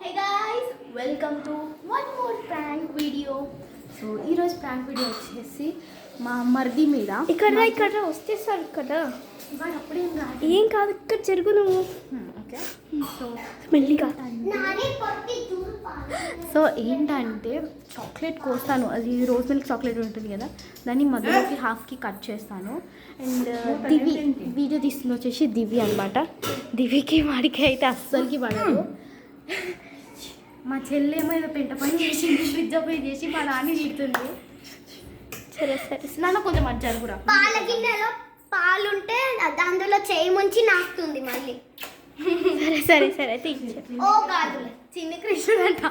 Hey guys, welcome to one more prank video. So ఈరోజు prank video వచ్చేసి మా మర్ది మీద ఇక్కడ వస్తే సార్ కదా వాడు అప్పుడేం కాదు ఏం కాదు ఇక్కడ జరుగు నువ్వు ఓకే సో మెల్లిగా సో ఏంటంటే చాక్లెట్ కోస్తాను, అది రోజ్ మిల్క్ చాక్లెట్ ఉంటుంది కదా, దాన్ని మధ్యలోకి హాఫ్కి కట్ చేస్తాను. అండ్ దివి వీడియో తీస్తుంది వచ్చేసి దివి అనమాట. దివికి వాడికి అయితే అస్సలకి పడదు. మా చెల్లి ఏమో ఏదో పెంట పని చేసింది, ఫ్రిడ్జ్ పై చేసి మా నాన్ని తిడుతుంది. సరే సరే నాన్న కొంచెం మర్చారు కూడా. పాల గిన్నెలో పాలుంటే అందులో చేయి ముంచి నాకుతుంది మళ్ళీ. సరే సరే సరే అయితే ఓ కాదులే, చిన్ని కృష్ణుడు అంట.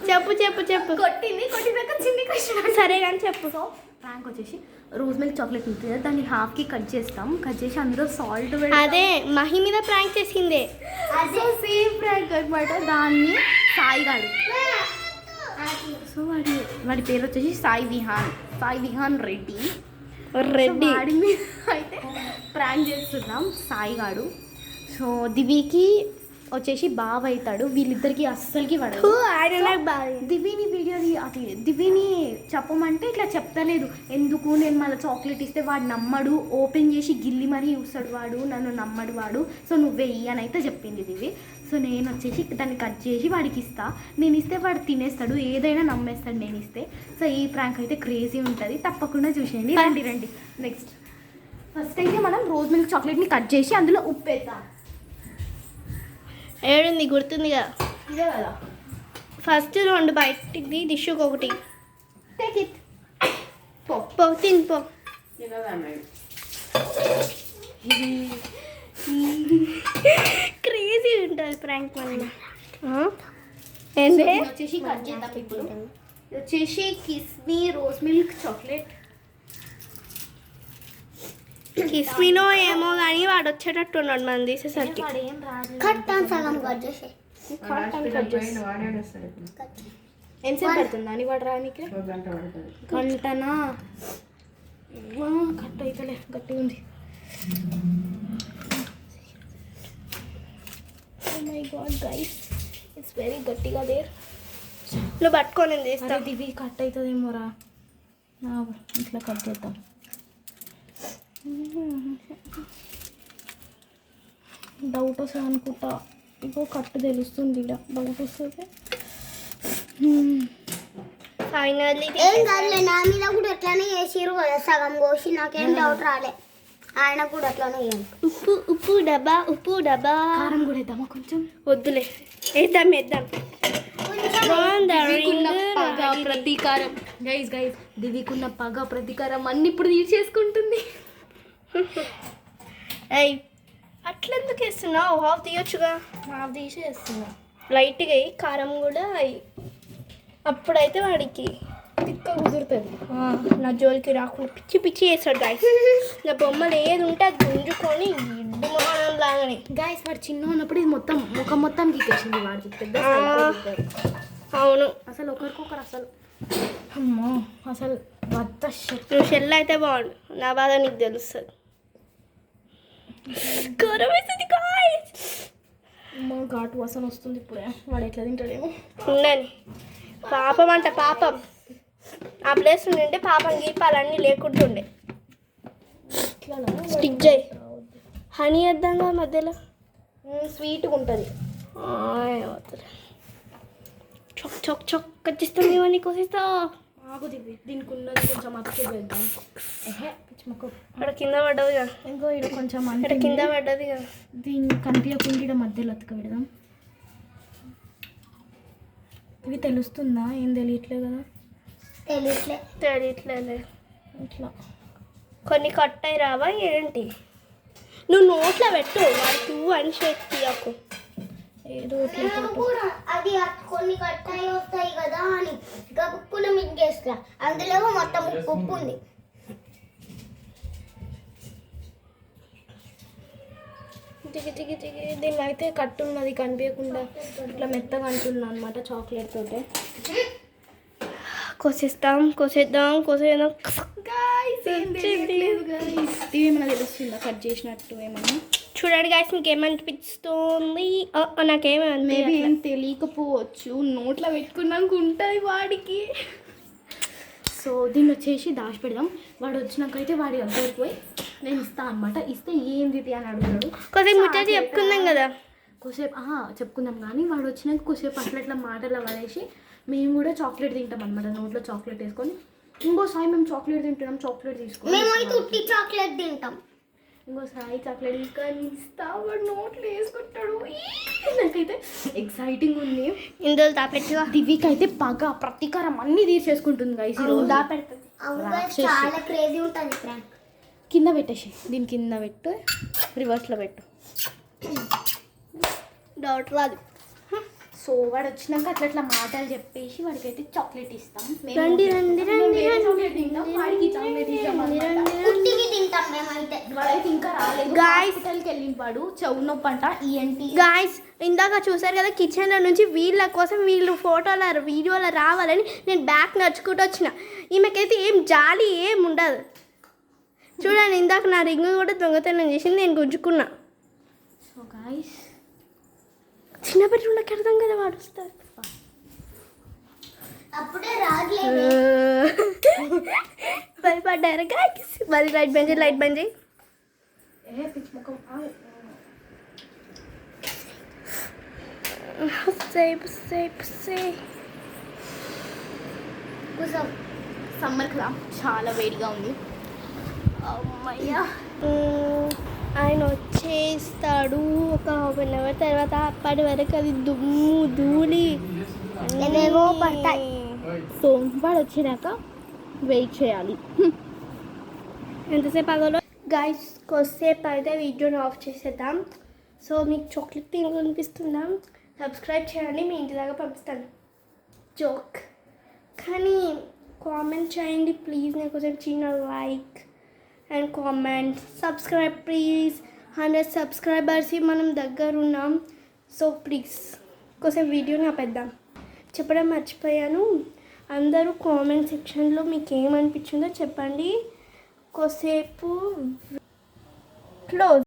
చెప్పు చెప్పు చెప్పు కొట్టినాక చిన్ని కృష్ణుడు. సరే కానీ చెప్పు. సో ప్రాంక్ వచ్చేసి రోజ్ మిల్క్ చాక్లెట్ ఉంటుంది కదా, దాన్ని హాఫ్కి కట్ చేస్తాం. కట్ చేసి అందులో సాల్ట్ అదే మహి మీద ప్రాంక్ చేసిందే. సో సేమ్ ప్రాంక్ అనమాట. దాన్ని సాయిగాడు, సో వాడి పేరు వచ్చేసి సాయి విహాన్ రెడ్డి. రెడ్డి సో వాడి మీద అయితే ప్రాంక్ చేస్తున్నాం సాయిగాడు. సో దివికి వచ్చేసి బావ అవుతాడు, వీళ్ళిద్దరికి అస్సలకి పడదు. ఆయన నాకు బాగా దివిని వీడియోని అది దివిని చెప్పమంటే ఇట్లా చెప్తలేదు. ఎందుకు నేను మళ్ళీ చాక్లెట్ ఇస్తే వాడు నమ్మడు, ఓపెన్ చేసి గిల్లి మరీ చూస్తాడు వాడు, నన్ను నమ్మడు వాడు, సో నువ్వే ఇయ్యి అని అయితే చెప్పింది దివి. సో నేను వచ్చేసి దాన్ని కట్ చేసి వాడికి ఇస్తా. నేను ఇస్తే వాడు తినేస్తాడు, ఏదైనా నమ్మేస్తాడు నేను ఇస్తే. సో ఈ ప్రాంక్ అయితే క్రేజీ ఉంటుంది, తప్పకుండా చూసేయండి. రండి నెక్స్ట్ ఫస్ట్ అయితే మనం రోజ్ మిల్క్ చాక్లెట్ని కట్ చేసి అందులో ఉప్పు వేద్దాం. ఏడుంది గుర్తుందిగా. ఇదే కదా ఫస్ట్ 2 బయటికి డిష్కి ఒకటి టేక్ ఇట్. పో తిని పో. క్రేజీ ఉంటుంది ప్రాంక్ వల్ల. ఏంటి వచ్చేసి కట్ చేద్దాం ఇప్పుడు. ఇది వచ్చేసి కిస్మీ రోజ్ మిల్క్ చాక్లెట్. కిస్మినో ఏమో కానీ వాడు వచ్చేటట్టు ఉన్నాడు మనం తీసేసరికి. కట్టాను సగం కట్ చేసి. ఎంతసేపు పడుతుందా అని వాడు రానికి? గంటనా? కట్ అవుతలే, గట్టిగా ఉంది. My God guys, it's very గట్టిగా దేర్. నువ్వు పట్టుకొని నేను తీస్తా. ఇది కట్ అవుతుందేమోరా, ఇట్లా కట్ చేద్దాం. డౌట్ వస్తుంది అనుకుంటా, ఇగో కట్టు తెలుస్తుంది. ఇక్కడ డౌట్ వస్తుంది. ఫైనల్లీ ఏం కాదులే, నా మీద కూడా ఎట్లానే చేసిరు కదా సగం కోసి, నాకేం డౌట్ రాలే. ఆయన కూడా అట్లానే చేయండి. ఉప్పు డబ్బా కారం కూడా వేద్దామా కొంచెం? వద్దులే, వేద్దాం పగ ప్రతీకారం గైస్ దివికున్న పగ ప్రతీకారం అన్ని ఇప్పుడు తీర్చేసుకుంటుంది. అయ్యి అట్లెందుకు వేస్తున్నావు? హాఫ్ తీయొచ్చుగా. హాఫ్ తీసేస్తున్నా. లైట్గా అయ్యి కారం కూడా అయ్యి, అప్పుడైతే వాడికి తిక్క కుదురుతుంది. నా జోలికి రాకుండా పిచ్చి పిచ్చి వేస్తాడు గాయస్. నా బొమ్మలు ఏది ఉంటే అది గుంజుకొని ఇడ్డు మొహం లాగానే. గైస్ వాడు చిన్న ఉన్నప్పుడు ఇది మొత్తం ముఖం మొత్తం గీకేసింది వాడికి. పెద్ద అవును, అసలు ఒకరికొకరు అసలు అమ్మో అసలు వద్ద. నువ్వు షెల్ అయితే బాగుండు, నా బాధ నీకు తెలుస్తుంది. కారం వేస్తుంది గాయస్. అమ్మో ఘాటు వాసన వస్తుంది ఇప్పుడే. వాడు ఎట్లా తింటాడేమో. ఉండని పాపం అంట, పాపం ఆ ప్లేస్ ఉండే పాపం గీపాలన్నీ లేకుంటుండే. స్టిక్ చేయి, హనీ వేద్దాంగా మధ్యలో, స్వీట్గా ఉంటుంది. చొక్ చొక్ చొక్ కచ్చిస్తాం ఇవన్నీ కోసిస్తా. ఆగు దివి, దీనికి ఉన్నది కొంచెం అతికే వేద్దాం. పిచ్చిమొక్క అక్కడ కింద పడ్డదిగా, ఇంకో ఇక్కడ కొంచెం అక్కడ కింద పడ్డదిగా. దీన్ని కనిపించకుండా ఇక్కడ మధ్యలో అతక పెడదాం. ఇవి తెలుస్తుందా? ఏం తెలియట్లేదు కదా. తెలియట్లేదు. ఇట్లా కొన్ని కట్ అయి రావా ఏంటి? నువ్వు నోట్లో పెట్టు, వాడు పువ్వు అని షేక్ తీయకు. ఏదో అది కొన్ని కట్టాయి వస్తాయి కదా అని గబుక్కున మింగేస్తా. అందులో మొత్తం ఉప్పు ఉంది. దిగి దీన్ని అయితే కట్టు ఉన్నది కనిపించకుండా ఇట్లా మెత్తగా అంటున్నా అనమాట చాక్లెట్ తోటే. కోసేద్దాం. ఏమైనా తెలుస్తుందా కట్ చేసినట్టు? ఏమన్నా చూడండి గాయస్ ఇంకేమనిపిస్తుంది నాకేమనిపి మేబీ ఏం తెలియకపోవచ్చు, నోట్లో పెట్టుకున్నాక ఉంటుంది వాడికి. సో దీన్ని వచ్చేసి దాచి పెడదాం. వాడు వచ్చినాకైతే వాడి దగ్గరికి పోయి నేను ఇస్తాను అనమాట. ఇస్తే ఏంది అని అడుగుతాడు. కొద్దిగా ముచ్చట చెప్పుకుందాం కదా. కొద్దిసేపు చెప్పుకుందాం, కానీ వాడు వచ్చినాక కొద్దిసేపు అట్లా మాటలు పడేసి మేము కూడా చాక్లెట్ తింటాం అనమాట. నోట్లో చాక్లెట్ వేసుకొని ఇంకోసారి మేము చాక్లెట్ తింటున్నాం, చాక్లెట్ తీసుకొని మేమైతే ఉట్టి చాక్లెట్ తింటాం. ఇంకోసారి చాక్లెట్ తీసుకొని ఇస్తా, వాడు నోట్లో వేసుకుంటాడు. నాకైతే ఎక్సైటింగ్ ఉంది. ఇందులో దాపెట్టుగా దివికి అయితే పగ ప్రతీకారం అన్ని తీసేసుకుంటుంది గైస్. దాపెడుతుంది. చాలా క్రేజీ ఉంటుంది ఫ్రెండ్. కింద పెట్టేసి దీని కింద పెట్టు, రివర్స్లో పెట్టు. డౌట్ రాదు. సో వాడు వచ్చినాక అట్లా మాటలు చెప్పేసి వాడికైతే చాక్లెట్ ఇస్తాం. రండి రండి రండి చాక్లెట్ తింటాం, వాడికి చాక్లెట్ ఇస్తాం. ఉట్టివి తింటాం మేమైతే. వాడైతే ఇంకా రాలేదు, హాస్పిటల్కి వెళ్ళింపాడు, చెవు నొప్పి అంట, ఈఎన్టీ. గాయస్ ఇందాక చూసారు కదా కిచెన్లో నుంచి వీళ్ళ కోసం వీళ్ళు ఫోటోల వీడియోలో రావాలని నేను బ్యాక్ నడుచుకుంటూ వచ్చిన. ఈమెకైతే ఏం జాలి ఏం ఉండదు. చూడండి ఇందాక నా రింగ్ కూడా దొంగతనం చేసింది, నేను గుంజుకున్నా. సో గాయస్ చిన్న బెడ్రూమ్లోకి వెళ్దాం కదా వాడు వస్తారు. అప్పుడే రాగలేదు. భయపడ్డారు గాయస్. మరి లైట్ బంద్ చేయి, లైట్ బంద్ చేయి. పిచ్చి ముఖం. కూర్చో. సమ్మర్ కదా చాలా వేడిగా ఉంది. అమ్మయ్యా ఆయన వచ్చేస్తాడు ఒక 1 అవర్ తర్వాత. అప్పటి వరకు అది దుమ్ము ధూళి ఏవేవో పడతాయి. సో వాడు వచ్చినాక వెయిట్ చేయాలి. ఎంతసేపు ఆగలో గాయస్? కొద్దిసేపు అయితే వీడియోని ఆఫ్ చేసేద్దాం. సో మీకు చాక్లెట్ తినాలనిపిస్తుందా? సబ్స్క్రైబ్ చేయండి, మీ ఇంటి దాకా పంపిస్తాను. జోక్. కానీ కామెంట్ చేయండి ప్లీజ్, నాకు కొంచెం చిన్న like and comment. Subscribe please. 100 subscribers మనం దగ్గర ఉన్నాం. సో ప్లీజ్ కొంచెం వీడియోని ఆపేద్దాం. చెప్పడం మర్చిపోయాను, అందరూ కామెంట్ సెక్షన్లో మీకు ఏమనిపించిందో చెప్పండి. కొద్దిసేపు క్లోజ్.